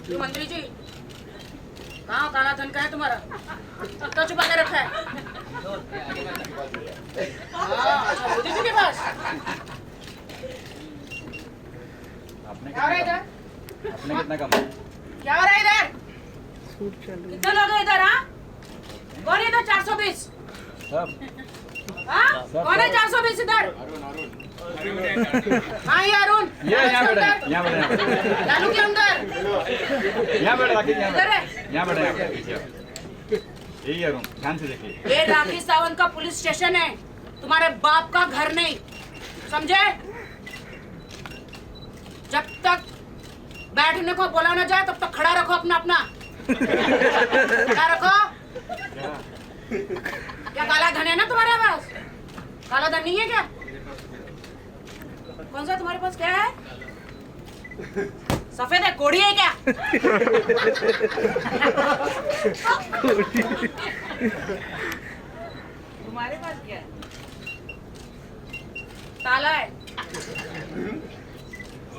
तो मंत्री जी कहाँ काला धन का है तुम्हारा, तो छुपा के रखा है? हाँ, अच्छा मोदी जी के पास। क्या हो रहा है इधर? आपने कितना कमाया? क्या हो रहा है इधर? कितने लोग हैं इधर? हाँ कौन है इधर? 420 सब हाँ कौन है 420 इधर? हाँ ये अरुण, ये यहाँ बैठे, यहाँ बैठे, लालू के अंदर यहाँ बैठे, राखी यहाँ इधर है। बैठे, यहाँ बैठे, यहाँ पीछे। यही अरुण, ध्यान से देखिए। ये राखी सावंत का पुलिस स्टेशन है, तुम्हारे बाप का घर नहीं, समझे? जब तक बैठने को बोला ना जाए तब तक खड़ा रखो अपना अपना। खड़ा रखो। क्या काला धन है ना तुम्हारे पास? काला धन नहीं है क्या? कौन सा तुम्हारे पास क्या है? सफेद है, कोड़ी है क्या? तुम्हारे पास क्या है? ताला है।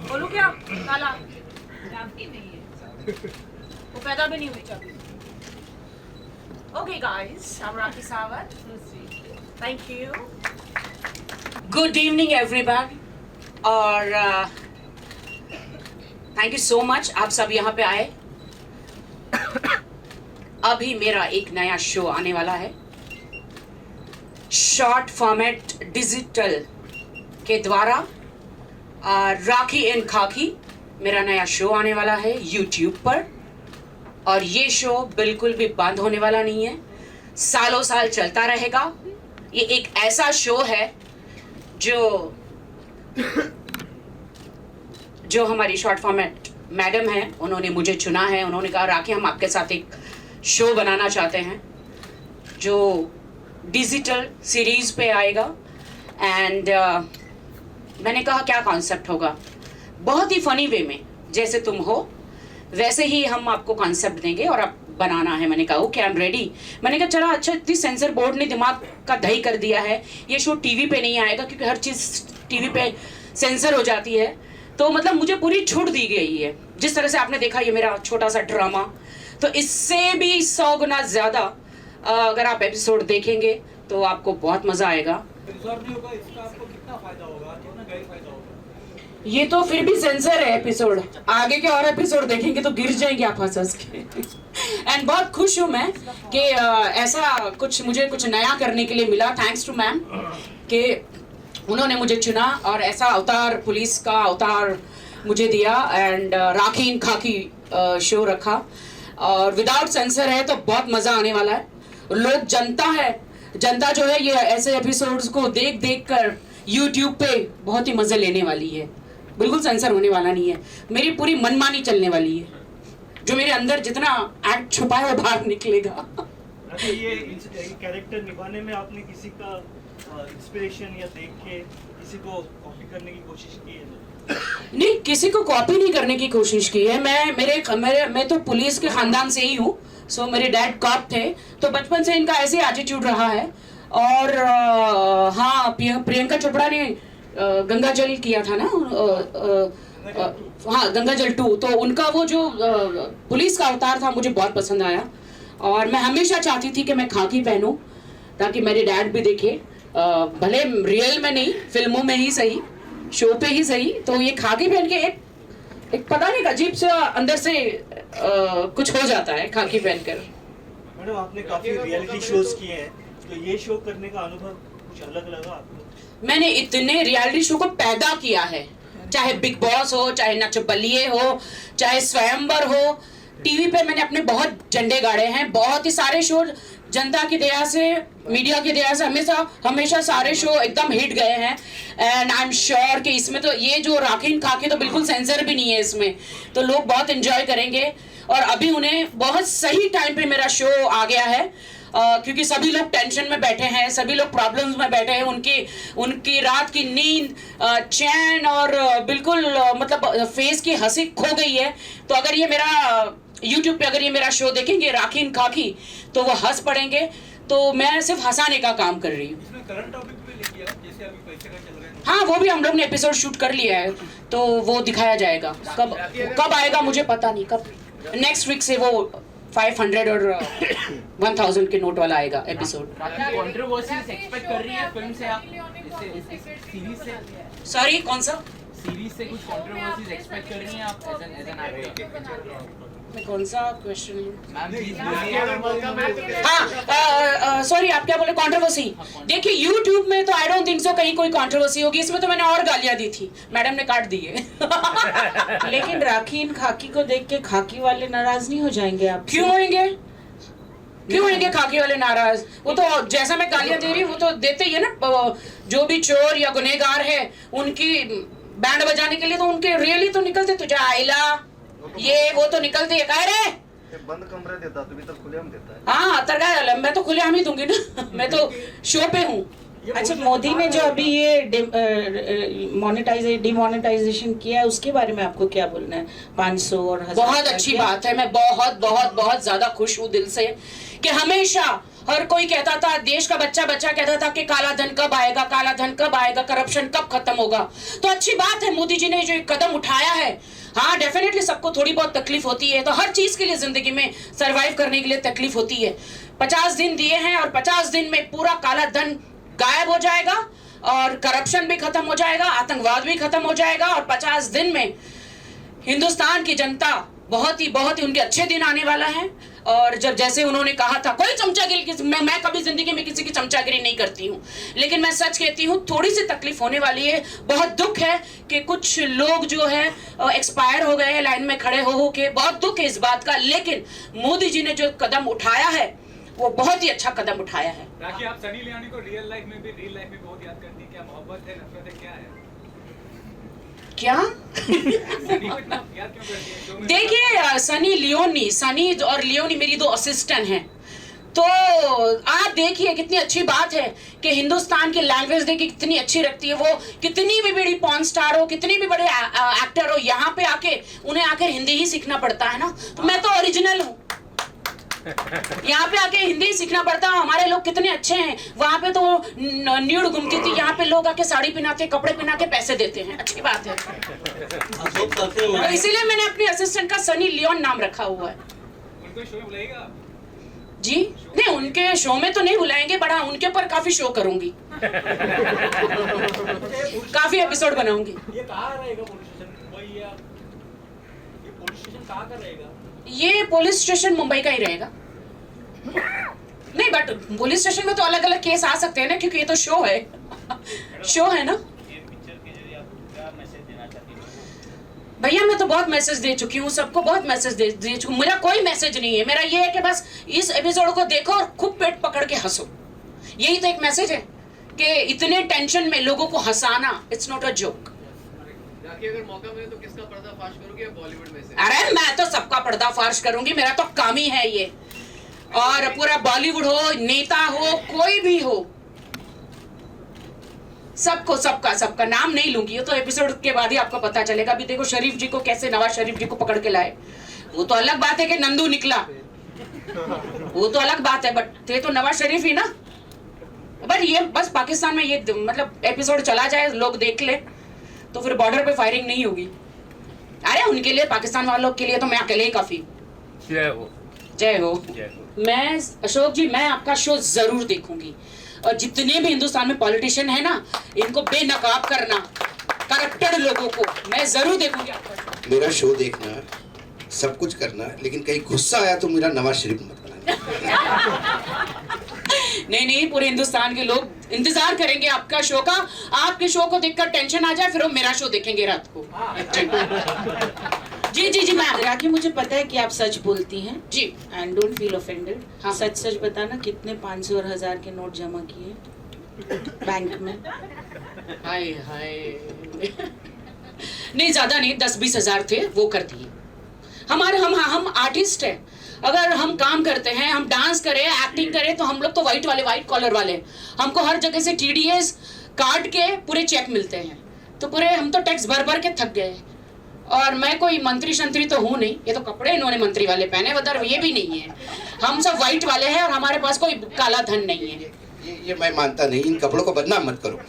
बोलू क्या? ताला चाबी नहीं है, वो पैदा भी नहीं हुई चाबी। Okay guys, I'm Rakhi Sawant. Thank you. Good evening everyone. और थैंक यू सो मच आप सब यहाँ पे आए। अभी मेरा एक नया शो आने वाला है, शॉर्ट फॉर्मेट डिजिटल के द्वारा राखी एंड खाकी मेरा नया शो आने वाला है YouTube पर। और ये शो बिल्कुल भी बंद होने वाला नहीं है, सालों साल चलता रहेगा। ये एक ऐसा शो है जो हमारी शॉर्ट फॉर्मेट मैडम है, उन्होंने मुझे चुना है। उन्होंने कहा राखी हम आपके साथ एक शो बनाना चाहते हैं जो डिजिटल सीरीज पे आएगा। एंड मैंने कहा क्या कॉन्सेप्ट होगा? बहुत ही फनी वे में, जैसे तुम हो वैसे ही हम आपको कॉन्सेप्ट देंगे और आप बनाना है। मैंने कहा ओके आई एम रेडी। मैंने कहा चला अच्छा, इतनी सेंसर बोर्ड ने दिमाग का दही कर दिया है, ये शो टीवी पे नहीं आएगा क्योंकि हर चीज़ टीवी पे सेंसर हो जाती है। तो मतलब मुझे पूरी छूट दी गई है। जिस तरह से आपने देखा ये मेरा छोटा सा ड्रामा, तो इससे भी 100 गुना ज़्यादा अगर आप एपिसोड देखेंगे तो आपको बहुत मज़ा आएगा। ये तो फिर भी सेंसर है एपिसोड, आगे के और एपिसोड देखेंगे तो गिर जाएंगे आप हंस के। एंड बहुत खुश हूँ मैं कि ऐसा मुझे कुछ नया करने के लिए मिला। थैंक्स टू मैम कि उन्होंने मुझे चुना और ऐसा अवतार, पुलिस का अवतार मुझे दिया। एंड राखी इन खाकी शो रखा और विदाउट सेंसर है तो बहुत मज़ा आने वाला है। लोग जनता जो है ये ऐसे एपिसोड्स को देख देख कर यूट्यूब पे बहुत ही मज़े लेने वाली है। बिल्कुल सेंसर होने वाला नहीं है, मेरी पूरी मनमानी चलने वाली है। जो मेरे अंदर जितना एक्ट छुपा है वो बाहर निकलेगा। अच्छा, ये कैरेक्टर निभाने में आपने किसी का इंस्पिरेशन या देख के किसी को कॉपी करने की कोशिश की है? नहीं, किसी को कॉपी नहीं करने की कोशिश की है। मैं तो पुलिस के खानदान से ही हूँ। सो मेरे डैड कॉप थे, तो बचपन से इनका ऐसे एटीट्यूड रहा है। और हाँ, प्रियंका चोपड़ा ने गंगा जल किया था ना, हाँ गंगा जल 2, तो उनका वो जो पुलिस का अवतार था मुझे बहुत पसंद आया। और मैं हमेशा चाहती थी कि मैं खाकी पहनूं ताकि मेरे डैड भी देखे, भले रियल में नहीं, फिल्मों में ही सही, शो पे ही सही। तो ये खाकी पहन के एक पता नहीं अजीब सा अंदर से कुछ हो जाता है खाकी पहनकर। मैडम, आपने काफी रियलिटी शोज किए हैं, तो ये शो करने का अनुभव कुछ अलग लगा आपको? मैंने इतने रियलिटी शो को पैदा किया है, चाहे बिग बॉस हो, चाहे नच बलिए हो, चाहे स्वयंवर हो। टीवी पे मैंने अपने बहुत झंडे गाड़े हैं। बहुत ही सारे शो जनता की दया से, मीडिया की दया से हमेशा सारे शो एकदम हिट गए हैं। एंड आई एम श्योर कि इसमें तो ये जो राखी खाके तो बिल्कुल सेंसर भी नहीं है इसमें, तो लोग बहुत एंजॉय करेंगे। और अभी उन्हें बहुत सही टाइम पे मेरा शो आ गया है, क्योंकि सभी लोग टेंशन में बैठे हैं, सभी लोग प्रॉब्लम्स में बैठे हैं। उनकी रात की नींद, चैन और बिल्कुल मतलब फेस की हंसी खो गई है। तो अगर ये मेरा YouTube पे अगर ये मेरा शो देखेंगे राखी इन खाकी, तो वो हंस पड़ेंगे। तो मैं सिर्फ हंसाने का काम कर रही हूँ। इसमें करंट टॉपिक पे लेके आओ, जैसे अभी पैसे का चल रहा है। हाँ, वो भी हम लोग ने एपिसोड शूट कर लिया है, तो वो दिखाया जाएगा। कब आएगा मुझे पता नहीं, कब नेक्स्ट वीक से वो 500 और 1000 के नोट वाला आएगा एपिसोड। कंट्रोवर्सीज एक्सपेक्ट कर रही है फिल्म से आप, इस सीरीज से? सॉरी, कौन सा सीरीज से कुछ कंट्रोवर्सीज एक्सपेक्ट कर रही हैं आप एज एन एक्टर? कौन सा क्वेश्चन है मैम प्लीज बोलिए। हाँ, सॉरी, आप क्या बोले? कंट्रोवर्सी? देखिए YouTube में तो आई डोंट थिंक सो कहीं कोई कंट्रोवर्सी होगी। इसमें तो मैंने और गालियां दी थी, मैडम ने काट दी है। लेकिन राखी इन खाकी को देख के खाकी वाले नाराज नहीं हो जाएंगे आप? क्यों होंगे? क्यों होंगे खाकी वाले नाराज? वो तो जैसा मैं गालियां दे रही हूँ वो तो देते ही है ना। जो भी चोर या गुनहगार है उनकी बैंड बजाने के लिए तो उनके रियली तो निकलते, तुझे आइला ये वो तो निकलते है। कह रहे बंद कमरे देता, तुम्हें तो खुलेआम देता है। हाँ, तरगा मैं तो खुलेआम ही दूंगी ना। मैं तो शो पे हूँ। अच्छा, मोदी ने जो अभी ये डिमोनेटाइजेशन किया है उसके बारे में आपको क्या बोलना है? 500 और 1000 बहुत अच्छी बात है। मैं बहुत बहुत बहुत ज्यादा खुश हूँ दिल से कि हमेशा हर कोई कहता था, देश का बच्चा कहता था कि काला धन कब आएगा, काला धन कब आएगा, करप्शन कब खत्म होगा। तो अच्छी बात है मोदी जी ने जो एक कदम उठाया है। हाँ, डेफिनेटली सबको थोड़ी बहुत तकलीफ होती है, तो हर चीज के लिए जिंदगी में सरवाइव करने के लिए तकलीफ होती है। 50 दिन दिए हैं और 50 दिन में पूरा काला धन गायब हो जाएगा और करप्शन भी खत्म हो जाएगा, आतंकवाद भी खत्म हो जाएगा और 50 दिन में हिंदुस्तान की जनता बहुत ही उनके अच्छे दिन आने वाला है। और जब जैसे उन्होंने कहा था, कोई चमचागिरी, मैं कभी जिंदगी में किसी की चमचागिरी नहीं करती हूँ, लेकिन मैं सच कहती हूँ थोड़ी सी तकलीफ होने वाली है। बहुत दुख है कि कुछ लोग जो है एक्सपायर हो गए हैं लाइन में खड़े हो के, बहुत दुख है इस बात का। लेकिन मोदी जी ने जो कदम उठाया है वो बहुत ही अच्छा कदम उठाया है। राखी, आप सनी लियोनी को रियल लाइफ में बहुत याद करती हैं। क्या मोहब्बत है, नफरत है, क्या है? क्या? सनी को इतना याद क्यों करती हैं? शो में देखिए, सनी और लियोनी मेरी 2 असिस्टेंट हैं। तो आप देखिए कितनी अच्छी बात है कि हिंदुस्तान की लैंग्वेज देखिए कितनी अच्छी रखती है। वो कितनी भी बड़ी पॉर्न स्टार हो, कितनी भी बड़े एक्टर हो, यहाँ पे आके उन्हें आकर हिंदी ही सीखना पड़ता है ना। तो मैं तो ओरिजिनल हूँ, यहाँ पे आके हिंदी सीखना पड़ता है। हमारे लोग कितने अच्छे हैं। वहाँ पे तो न्यूड घूमती थी, यहाँ पे लोग आके साड़ी पहनाते, कपड़े पहना के पैसे देते हैं। अच्छी बात है। तो इसीलिए मैंने अपने असिस्टेंट का सनी लियोन नाम रखा हुआ है। उनको शो में बुलाएगा? जी नहीं, उनके शो में तो नहीं बुलाएंगे, बड़ा उनके ऊपर काफी शो करूंगी। काफी एपिसोड बनाऊंगी। ये कहाँ रहेगा पुलिस स्टेशन? मुंबई या ये पुलिस स्टेशन कहाँ का रहेगा? ये पुलिस स्टेशन मुंबई का ही रहेगा। नहीं, बट पुलिस स्टेशन में तो अलग अलग केस आ सकते हैं ना, क्योंकि ये तो शो है। शो है ना। ये पिक्चर के जरिए आप क्या मैसेज देना चाहती हैं? भैया मैं तो बहुत मैसेज दे चुकी हूँ, सबको बहुत मैसेज दे चुकी हूँ। मेरा कोई मैसेज नहीं है। मेरा ये है कि बस इस एपिसोड को देखो और खूब पेट पकड़ के हंसो। यही तो एक मैसेज है कि इतने टेंशन में लोगों को हंसाना, इट्स नॉट अ जोक। अगर मौका मिले तो किसका पर्दाफाश करोगे बॉलीवुड में से? अरे मैं तो सबका पर्दाफाश करूंगी, मेरा तो काम ही है ये। और पूरा बॉलीवुड हो, नेता हो, कोई भी हो, सबका नाम नहीं लूंगी। ये तो एपिसोड के बाद ही आपको पता चलेगा। अभी देखो शरीफ जी को कैसे, नवाज शरीफ जी को पकड़ के लाए। वो तो अलग बात है कि नंदू निकला, वो तो अलग बात है, बट थे तो नवाज शरीफ ही ना। बट ये बस पाकिस्तान में ये मतलब एपिसोड चला जाए, लोग देख ले, तो फिर बॉर्डर पे फायरिंग नहीं होगी। अरे उनके लिए, पाकिस्तान वालों के लिए तो मैं अकेले ही काफी। जय हो। जय हो। मैं अशोक जी, मैं आपका शो जरूर देखूंगी। और जितने भी हिंदुस्तान में पॉलिटिशियन है ना, इनको बेनकाब करना, करप्टेड लोगों को, मैं जरूर देखूंगी आपका शो। मेरा शो देखना, सब कुछ करना, लेकिन कहीं गुस्सा आया तो मेरा नवाज शरीफ मत बनाना। नहीं, पूरे हिंदुस्तान के लोग इंतजार करेंगे आपका शो का। आपके शो को देखकर टेंशन आ जाए, फिर वो मेरा शो देखेंगे रात को। जी मैम। राखी, मुझे पता है कि आप सच बोलती हैं जी, एंड डोंट फील ऑफेंडेड। हाँ। सच बताना, कितने 500 और 1000 के नोट जमा किए बैंक में? हाय नहीं, ज्यादा नहीं, 10-20 हजार थे, वो कर दिए। हम आर्टिस्ट हैं। अगर हम काम करते हैं, हम डांस करें, एक्टिंग करें, तो हम लोग तो व्हाइट कॉलर वाले, हमको हर जगह से TDS काट के पूरे चेक मिलते हैं। तो पूरे हम तो टैक्स भर के थक गए। और मैं कोई मंत्री शंत्री तो हूँ नहीं। ये तो कपड़े इन्होंने मंत्री वाले पहने, उधर ये भी नहीं है। हम सब व्हाइट वाले हैं और हमारे पास कोई काला धन नहीं है। ये मैं मानता नहीं। इन कपड़ों को बदनाम मत करो।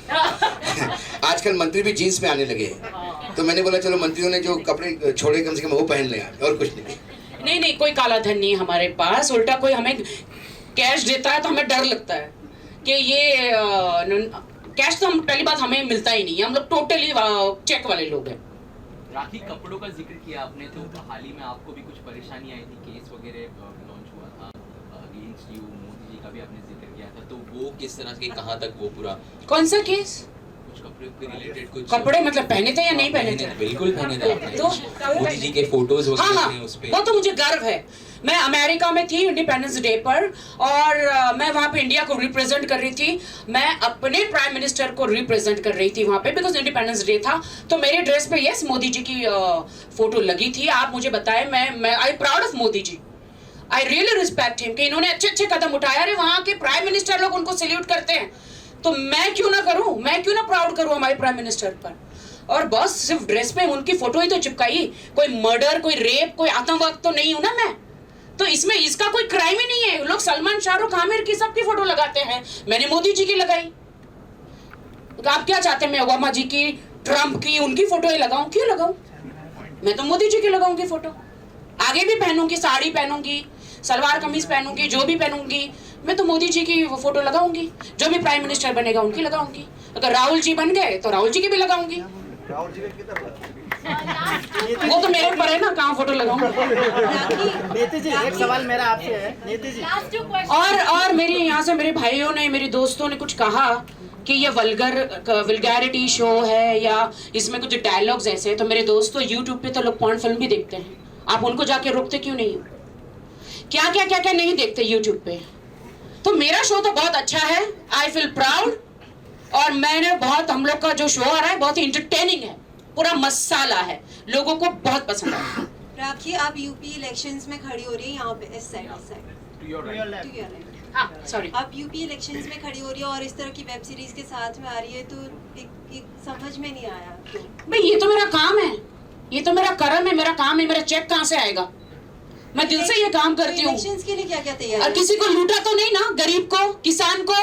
आजकल मंत्री भी जीन्स में आने लगे हैं, तो मैंने बोला चलो मंत्रियों ने जो कपड़े छोड़े कम से कम वो पहन ले, और कुछ नहीं। नहीं कोई काला धन नहीं है हमारे पास, उल्टा कोई हमें कैश देता है तो हमें डर लगता है कि ये कैश तो हम पहली बात हमें मिलता ही नहीं है, हम लोग टोटली चेक वाले लोग हैं। राखी कपड़ों का जिक्र किया आपने, तो हाल ही में आपको भी कुछ परेशानी आई थी, केस वगैरह लॉन्च हुआ था अगेंस्ट यू, मोदी जी का भी आपने जिक्र किया था, तो वो किस तरह से कहाँ तक वो पूरा कौन सा केस? कुछ कपड़े के रिलेटेड कुछ कपड़े मतलब पहने थे या नहीं पहने थे? बिल्कुल पहने थे आपने, तो मोदी जी के फोटोज हाँ वगैरह हाँ थे उस पे। वो तो मुझे गर्व है। मैं अमेरिका में थी इंडिपेंडेंस डे पर और मैं वहाँ पे इंडिया को रिप्रेजेंट कर रही थी, मैं अपने प्राइम मिनिस्टर को रिप्रेजेंट कर रही थी वहाँ पे, बिकॉज इंडिपेंडेंस डे था। तो मेरे ड्रेस पे यस मोदी जी की फोटो लगी थी। आप मुझे बताएं, मैं I proud of Modi ji, I really respect him कि इन्होंने अच्छे अच्छे कदम उठाए। अरे वहाँ के प्राइम मिनिस्टर लोग उनको सैल्यूट करते हैं, तो मैं क्यों ना करूँ, मैं क्यों ना प्राउड करूँ हमारे प्राइम मिनिस्टर पर। और बस सिर्फ ड्रेस पे उनकी फोटो ही तो चिपकाई, कोई मर्डर, कोई रेप, कोई आतंकवाद तो नहीं हूं ना मैं, तो इसमें इसका कोई क्राइम ही नहीं है। लोग सलमान, शाहरुख, आमिर की सबकी फोटो लगाते हैं, मैंने मोदी जी की लगाई। तो आप क्या चाहते हैं मैं ओबामा जी की, ट्रंप की, उनकी फोटो ही लगाऊं? क्यों लगाऊं? मैं तो मोदी जी की लगाऊंगी फोटो। आगे भी पहनूंगी, साड़ी पहनूंगी, सलवार कमीज पहनूंगी, जो भी पहनूंगी मैं तो मोदी जी की फोटो लगाऊंगी। जो भी प्राइम मिनिस्टर बनेगा उनकी लगाऊंगी। अगर राहुल जी बन गए तो राहुल जी की भी लगाऊंगी। राहुल जी का किधर लगा? वो तो मेरे ऊपर है ना, कहाँ फोटो लगाऊंगी। नीति जी, एक सवाल मेरा आपसे है, नीति जी। और मेरे यहाँ से मेरे भाइयों ने, मेरे दोस्तों ने कुछ कहा कि ये वल्गैरिटी शो है या इसमें कुछ डायलॉग्स ऐसे। तो मेरे दोस्तों, यूट्यूब पे तो लोग पॉर्न फिल्म भी देखते हैं, आप उनको जाके रोकते क्यों नहीं हो? क्या क्या क्या क्या नहीं देखते यूट्यूब पे? तो मेरा शो तो बहुत अच्छा है, आई फील प्राउड। और मैंने बहुत, हम लोग का जो शो आ रहा है बहुत ही इंटरटेनिंग है, पूरा मसाला है, लोगों को बहुत पसंद आया। राखी, आप यूपी इलेक्शंस में खड़ी हो रही है यहाँ पे, इस side To your right. To your right. हाँ सॉरी, आप यूपी इलेक्शंस में खड़ी हो रही है और इस तरह की वेब सीरीज के साथ में आ रही है, तो एक समझ में नहीं आया क्यों? भाई ये तो मेरा काम है, ये तो मेरा कर्म है, मेरा काम है, मेरा चेक कहाँ से आएगा? मैं दिल से ये काम करती हूँ। इलेक्शंस के लिए क्या क्या तैयार और किसी को लूटा तो नहीं ना, गरीब को, किसान को,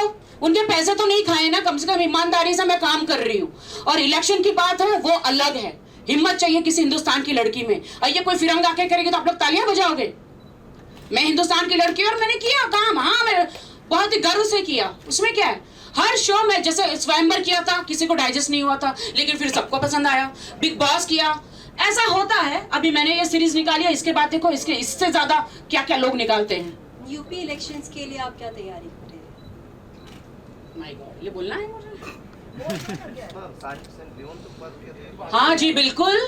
उनके पैसे तो नहीं खाए ना, कम से कम ईमानदारी से मैं काम कर रही हूँ। और इलेक्शन की बात है वो अलग है, हिम्मत चाहिए किसी हिंदुस्तान की लड़की में। और ये कोई फिरंग आके करेगी तो आप लोग तालियां बजाओगे? मैं हिंदुस्तान की लड़की और मैंने किया काम, हाँ मैं बहुत ही गर्व से किया, उसमें क्या है। हर शो में, जैसे स्वयंवर किया था, किसी को डाइजेस्ट नहीं हुआ था, लेकिन फिर सबको पसंद आया। बिग बॉस किया, ऐसा होता है। अभी मैंने ये सीरीज निकाली है, इसके बाद देखो इससे ज्यादा क्या क्या लोग निकालते हैं। यूपी इलेक्शंस के लिए आप क्या तैयारी कर रहे हैं? माय गॉड, ये बोलना है मुझे? तो हाँ जी बिल्कुल,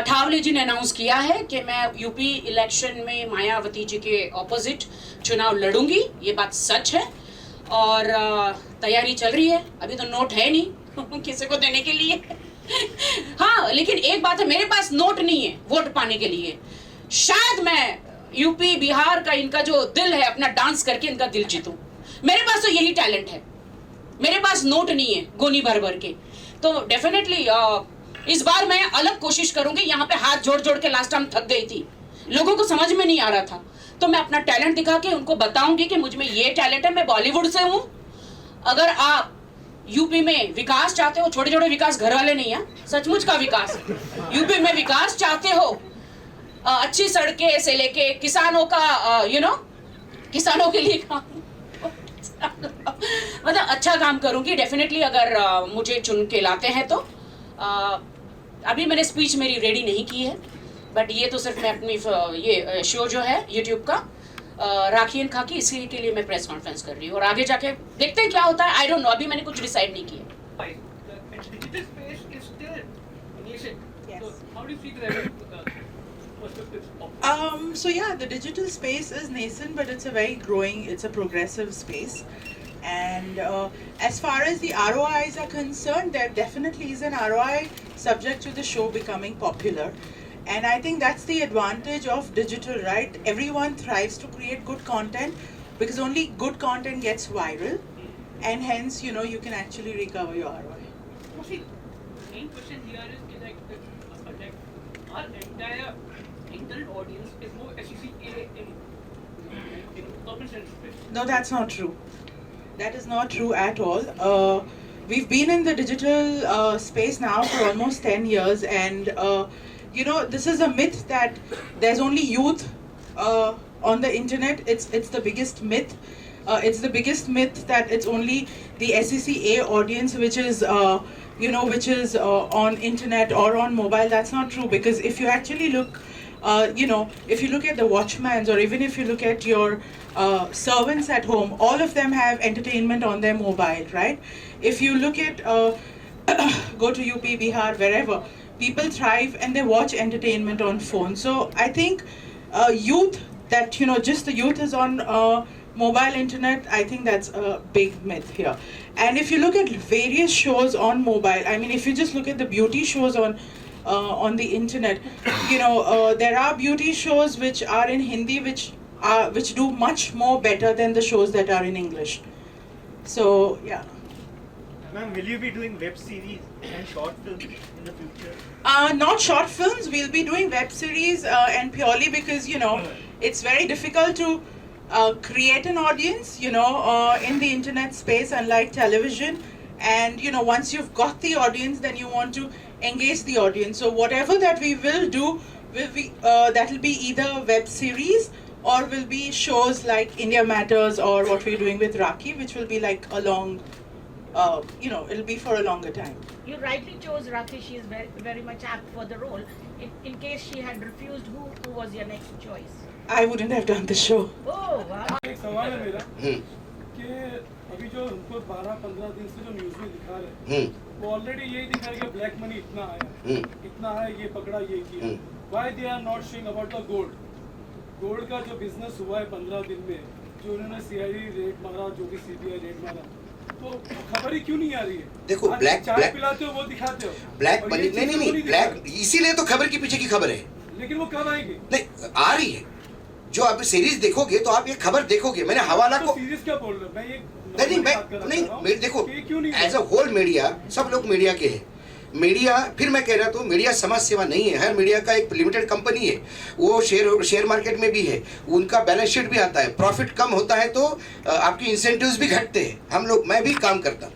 ठावले जी ने अनाउंस किया है कि मैं यूपी इलेक्शन में मायावती जी के ऑपोजिट चुनाव लड़ूंगी, ये बात सच है। और तैयारी चल रही है, अभी तो नोट है नहीं किसी को देने के लिए हाँ, लेकिन एक बात है, मेरे पास नोट नहीं है वोट पाने के लिए। शायद मैं यूपी बिहार का इनका जो दिल है, अपना डांस करके इनका दिल जीतूं। मेरे पास तो यही टैलेंट है, मेरे पास नोट नहीं है गोनी भर भर के। तो डेफिनेटली इस बार मैं अलग कोशिश करूंगी। यहाँ पे हाथ जोड़ जोड़ के लास्ट टाइम थक गई थी, लोगों को समझ में नहीं आ रहा था, तो मैं अपना टैलेंट दिखा के उनको बताऊंगी कि मुझ में ये टैलेंट है, मैं बॉलीवुड से हूँ। अगर आप यूपी में विकास चाहते हो, छोटे छोटे विकास, घर वाले नहीं है, सचमुच का विकास, यूपी में विकास चाहते हो, अच्छी सड़कें से लेके किसानों का किसानों के लिए काम मतलब अच्छा काम करूंगी डेफिनेटली, अगर मुझे चुन के लाते हैं तो। अभी मैंने स्पीच मेरी रेडी नहीं की है, बट ये तो सिर्फ मैं अपनी ये शो जो है यूट्यूब का राखी एंड खाकी, इसी के लिए मैं प्रेस कॉन्फ्रेंस कर रही हूँ और आगे जाके देखते हैं क्या होता है। आई डोंट नो, अभी मैंने कुछ डिसाइड नहीं किया। So yeah, the digital space is nascent, but it's a very growing, it's a progressive space. And as far as the ROIs are concerned, there definitely is an ROI subject to the show becoming popular. And I think that's the advantage of digital, right? Everyone thrives to create good content because only good content gets viral, and hence, you can actually recover your ROI. See, the main question here is like our entire internet audience is more SECA in urban centers. No, that's not true. That is not true at all. We've been in the digital space now for almost 10 years, and this is a myth that there's only youth on the internet. It's the biggest myth. It's the biggest myth that it's only the SECA audience which is on internet or on mobile. That's not true, because if you actually look, if you look at the watchmans, or even if you look at your servants at home, all of them have entertainment on their mobile, right? If you look at go to UP, Bihar, wherever, people thrive and they watch entertainment on phone. So I think youth, that just the youth is on mobile internet, I think that's a big myth here. And if you look at various shows on mobile, I mean, if you just look at the beauty shows on the internet, there are beauty shows which are in Hindi which do much more better than the shows that are in English. So yeah. Ma'am, will you be doing web series and short films in the future? Not short films. We'll be doing web series, and purely because it's very difficult to create an audience, in the internet space, unlike television. And once you've got the audience, then you want to engage the audience. So whatever that we will do, that'll be either web series or will be shows like India Matters, or what we're doing with Rakhi, which will be like a long, it'll be for a longer time. You rightly chose Rakhi. She is very, very much apt for the role. In case she had refused, who was your next choice? I wouldn't have done the show. Oh, wow. एक सवाल है मेरा कि अभी जो उनको 12-15 दिन से जो न्यूज़ में दिखा रहे हैं, वो ऑलरेडी यही दिखा रहे हैं कि ब्लैक मनी इतना आया, ये पकड़ा, ये किया. Why they are not showing about the gold? Gold का जो बिजनेस हुआ है 15 दिन में, जो उन्होंने CID रेट मारा, जो भी CBI रेट मारा, तो खबर ही क्यों नहीं आ रही है? देखो, ब्लैक पिलाते हो वो दिखाते हो. ब्लैक मनी नहीं ब्लैक, इसीलिए तो खबर के पीछे की खबर है. लेकिन वो कब आएगी? नहीं, आ रही है. जो आप सीरीज देखोगे तो आप ये खबर देखोगे. मैंने हवाला को सीरीज क्या बोल रहे हो? मैं नहीं देखो, एज अ होल मीडिया, सब लोग मीडिया के हैं. मीडिया, फिर मैं कह रहा था, मीडिया समाज सेवा नहीं है. हर मीडिया का एक लिमिटेड कंपनी है, वो शेयर मार्केट में भी है, उनका बैलेंस शीट भी आता है. प्रॉफिट कम होता है तो आपकी इंसेंटिव्स भी घटते हैं. मैं भी काम करता हूँ,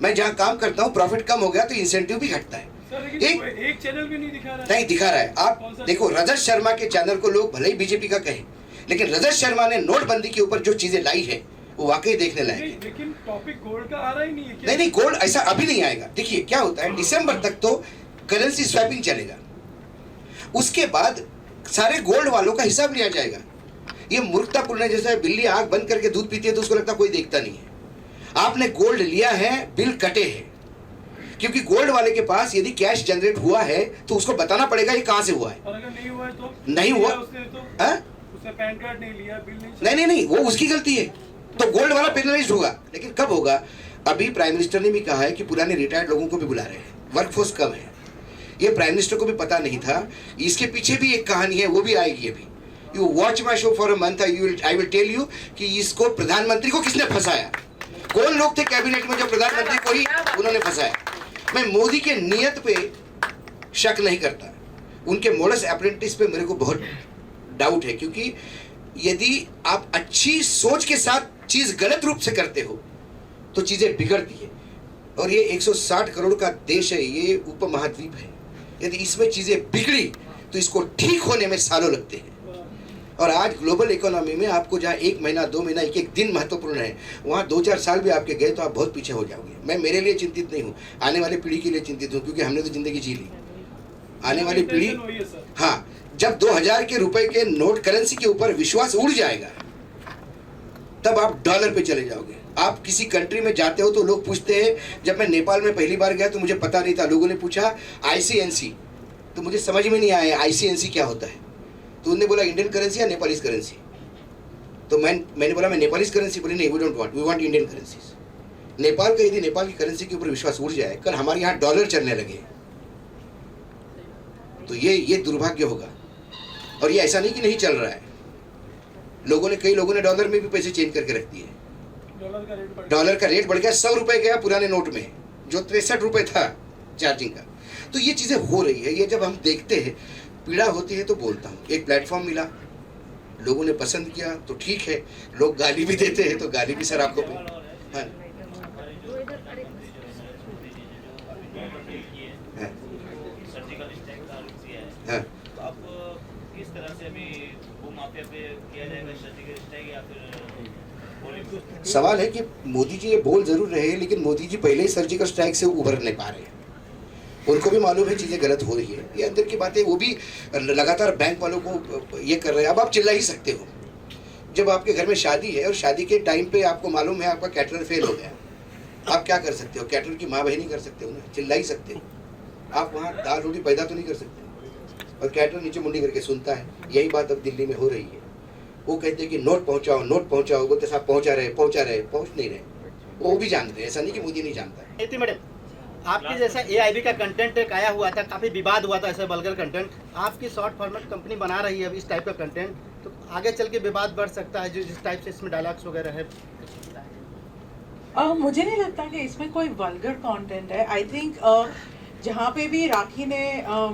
मैं जहाँ काम करता हूँ प्रॉफिट कम हो गया तो इंसेंटिव भी घटता है. एक चैनल भी नहीं दिखा रहा है. नहीं दिखा रहा है. आप देखो, रजत शर्मा के चैनल को लोग भले ही बीजेपी का कहे, लेकिन रजत शर्मा ने नोटबंदी के ऊपर जो चीजें लाई है वो वाकई देखने लायक है. लेकिन टॉपिक गोल्ड का आ रहा ही नहीं है. नहीं, गोल्ड ऐसा अभी नहीं आएगा. देखिए क्या होता है, दिसंबर तक तो करेंसी स्वैपिंग चलेगा, उसके बाद सारे गोल्ड वालों का हिसाब लिया जाएगा. ये मूर्खतापूर्ण है. जैसे बिल्ली आंख बंद करके दूध पीती है तो उसको लगता कोई देखता नहीं है. आपने गोल्ड लिया है, बिल कटे हैं, क्योंकि गोल्ड वाले के पास यदि कैश जनरेट हुआ है तो उसको बताना पड़ेगा ये कहां से हुआ है. और अगर नहीं हुआ है तो नहीं हुआ, उसने पैन कार्ड नहीं लिया, बिल नहीं, वो उसकी गलती है, तो गोल्ड वाला पेनलाइज होगा. लेकिन कब होगा? अभी प्राइम मिनिस्टर ने भी कहा है कि पुराने रिटायर्ड लोगों को भी बुला रहे हैं, वर्कफोर्स कम है. ये प्राइम मिनिस्टर को भी पता नहीं था. इसके पीछे भी एक कहानी है, वो भी आएगी अभी. You watch my show for a month, I will tell you कि इसको प्रधानमंत्री को किसने फंसाया, कौन लोग थे कैबिनेट में जो प्रधानमंत्री को ही उन्होंने फंसाया. मैं मोदी के नियत पे शक नहीं करता, उनके मोडस अप्रेंटिस पे मेरे को बहुत डाउट है, क्योंकि यदि आप अच्छी सोच के साथ चीज गलत रूप से करते हो तो चीजें बिगड़ती है. और ये 160 करोड़ का देश है, ये उपमहाद्वीप है. यदि इसमें चीजें बिगड़ी तो इसको ठीक होने में सालों लगते हैं. और आज ग्लोबल इकोनॉमी में आपको जहाँ 1 महीना 2 महीना 1 दिन महत्वपूर्ण है, वहाँ 2-4 साल भी आपके गए तो आप बहुत पीछे हो जाओगे. मैं मेरे लिए चिंतित नहीं हूँ, आने वाली पीढ़ी के लिए चिंतित हूँ, क्योंकि हमने तो जिंदगी जी ली. आने वाली पीढ़ी, हाँ, जब 2000 के रुपए के नोट करेंसी के ऊपर विश्वास उड़ जाएगा तब आप डॉलर पे चले जाओगे. आप किसी कंट्री में जाते हो तो लोग पूछते हैं, जब मैं नेपाल में पहली बार गया तो मुझे पता नहीं था, लोगों ने पूछा ICNC, तो मुझे समझ में नहीं आया ICNC क्या होता है. तो उन्होंने बोला इंडियन करेंसी या नेपालीज करेंसी. तो मैंने बोला मैं नेपालीज करेंसी. बोले नहीं, we want Indian currencies. Nepal का यदि नेपाल की करेंसी के ऊपर विश्वास उड़ जाए, कल हमारे यहाँ डॉलर चलने लगे तो ये दुर्भाग्य होगा. और ये ऐसा नहीं कि नहीं चल रहा है, कई लोगों ने डॉलर में भी पैसे चेंज करके रख दिए. डॉलर का रेट बढ़ गया, 100 रुपए गया पुराने नोट में, जो 63 रुपए था चार्जिंग का. तो ये चीजें हो रही है. ये जब हम देखते हैं, पीड़ा होती है तो बोलता हूँ. एक प्लेटफॉर्म मिला, लोगों ने पसंद किया तो ठीक है, लोग गाली भी देते हैं तो गाली भी सर आपको हाँ. सर्जिकल स्ट्राइक का आरोप है, तो आप किस तरह से अभी होम हफ्ते पे किया जाएगा सर्जिकल स्ट्राइक या फिर सवाल है कि मोदी जी ये बोल जरूर रहे हैं, लेकिन मोदी जी पहले ही सर्जिकल स्ट्राइक से उभर नहीं पा रहे हैं। उनको भी मालूम है चीज़ें गलत हो रही है, ये अंदर की बातें। वो भी लगातार बैंक वालों को ये कर रहे हैं। अब आप चिल्ला ही सकते हो जब आपके घर में शादी है और शादी के टाइम पे आपको मालूम है आपका कैटरर फेल हो गया, आप क्या कर सकते हो? कैटरर की माँ बहन ही कर सकते हो ना, चिल्ला ही सकते हो। आप वहाँ दाल रोटी पैदा तो नहीं कर सकते, और कैटरर नीचे मुंडी करके सुनता है। यही बात अब दिल्ली में हो रही है। वो कहते हैं कि नोट पहुँचाओ, नोट पहुँचाओ, बोलते साहब पहुँच नहीं रहे। वो भी जानते हैं, ऐसा नहीं कि मोदी नहीं जानता। मैडम, आपकी जैसा एआईबी का कंटेंट एक आया हुआ था, काफी विवाद हुआ था, ऐसा वल्गर कंटेंट। आपकी शॉर्ट फॉर्मेट कंपनी बना रही है अब इस टाइप का कंटेंट, तो आगे चल के विवाद बढ़ सकता है, जो जिस टाइप से इसमें डायलॉग्स वगैरह है। मुझे नहीं लगता कि इसमें कोई वल्गर कंटेंट है। आई थिंक जहाँ पे भी राखी ने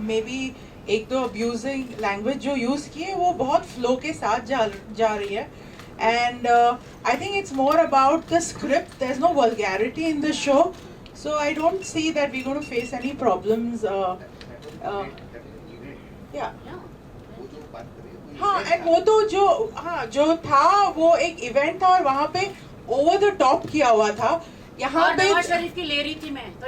मे बी एक दो अब्यूजिंग लैंग्वेज जो यूज़ की है, वो बहुत फ्लो के साथ जा रही है। And I think it's more about the script, there is no vulgarity in the show, so I don't see that we're going to face any problems. Yeah. हाँ, and वो तो जो था वो एक इवेंट था और वहाँ पे ओवर द टॉप किया हुआ था। यहाँ पे नवाज शरीफ की ले रही थी मैं तो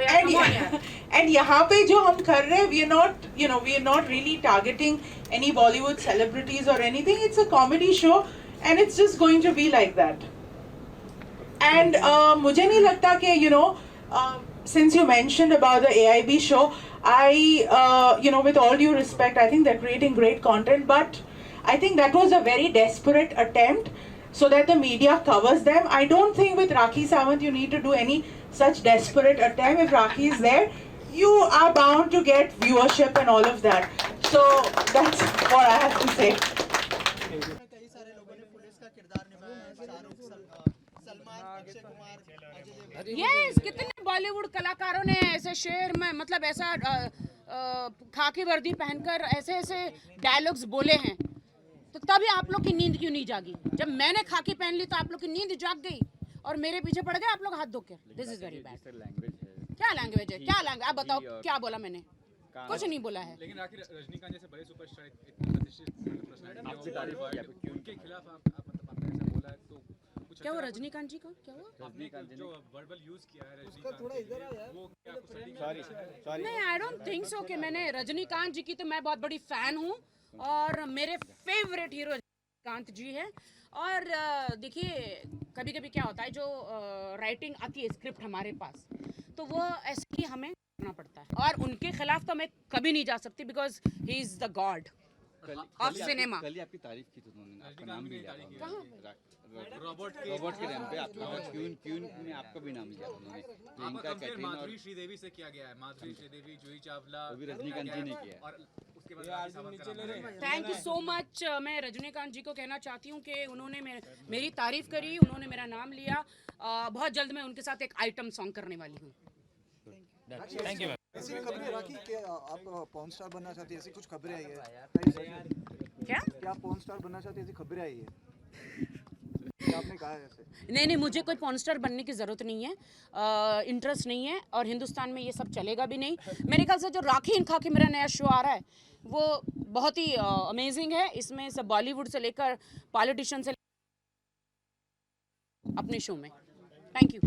and यहाँ पे जो हम कर रहे हैं, we are not really targeting any Bollywood celebrities or anything. It's a comedy show and it's just going to be like that. And मुझे नहीं लगता कि since you mentioned about the AIB show, I with all due respect, I think they're creating great content, but I think that was a very desperate attempt so that the media covers them. I don't think with Rakhi Sawant you need to do any such desperate attempt. If Rakhi is there, you are bound to get viewership and all of that. So that's what I have to say. कई सारे लोगों ने police का किरदार निभाया है, Shahrukh, Salman, Akshay Kumar, yes, कितने बॉलीवुड कलाकारों ने ऐसे शेर में मतलब ऐसा खाकी वर्दी पहनकर ऐसे ऐसे डायलॉग्स बोले हैं, तो तभी आप लोग की नींद क्यों नहीं जागी? जब मैंने खाकी पहन ली तो आप लोग की नींद जाग गई और मेरे पीछे पड़ गए आप लोग हाथ धो के। This is very bad. क्या लैंग्वेज है? क्या लैंग्वेज? आप बताओ क्या बोला मैंने? कुछ नहीं बोला है। लेकिन आखिर रजनीकांत जैसे बड़े सुपरस्टार इतने प्रतिष्ठित पर्सनालिटी उनके खिलाफ आप मतलब ऐसा बोला है तो क्या हुआ रजनीकांत जी का? क्या हुआ? रजनीकांत जी जो वर्बल यूज किया है रजनीकांत थोड़ा इधर आ यार, वो क्या सॉरी नहीं, आई डोंट थिंक सो कि मैंने रजनीकांत जी की तो मैं बहुत बड़ी फैन हूँ और मेरे फेवरेट हीरो रजनीकांत जी है। और देखिए कभी कभी क्या होता है, जो राइटिंग आती है स्क्रिप्ट हमारे पास, तो वो ऐसे ही हमें करना पड़ता है और उनके खिलाफ तो मैं कभी नहीं जा सकती because he is the God of cinema. कल ही आपकी तारीफ की थी उन्होंने, आपका नाम भी लिया था। कहाँ? रॉबर्ट के टाइम पे आपका क्यून में आपका भी नाम लिया उन्होंने। आपका कंपेयर माधुरी श्रीदेवी से किया गया है। माधुरी श्रीदेवी, जूही चावला, वो भी रजनीकांत जी ने किया और उसके बाद थैंक यू सो मच। मैं रजनीकांत जी को कहना चाहती हूँ कि उन्होंने मेरी तारीफ करी, उन्होंने मेरा नाम लिया। बहुत जल्द मैं उनके साथ एक आइटम सॉन्ग करने वाली हूँ। Thank you. ऐसी खबरें राखी कि आप पॉर्न स्टार बनना चाहती है, ऐसी कुछ खबरें आई है क्या आप पॉर्न स्टार बनना चाहती है? ऐसी खबरें आई है, आपने कहा है ऐसे? नहीं, मुझे कोई पॉर्न स्टार बनने की ज़रूरत नहीं है, इंटरेस्ट नहीं है और हिंदुस्तान में ये सब चलेगा भी नहीं। मेरे ख्याल से जो राखी इन खाकी मेरा नया शो आ रहा है वो बहुत ही अमेजिंग है। इसमें सब बॉलीवुड से लेकर पॉलिटिशियन से अपने शो में। Thank you.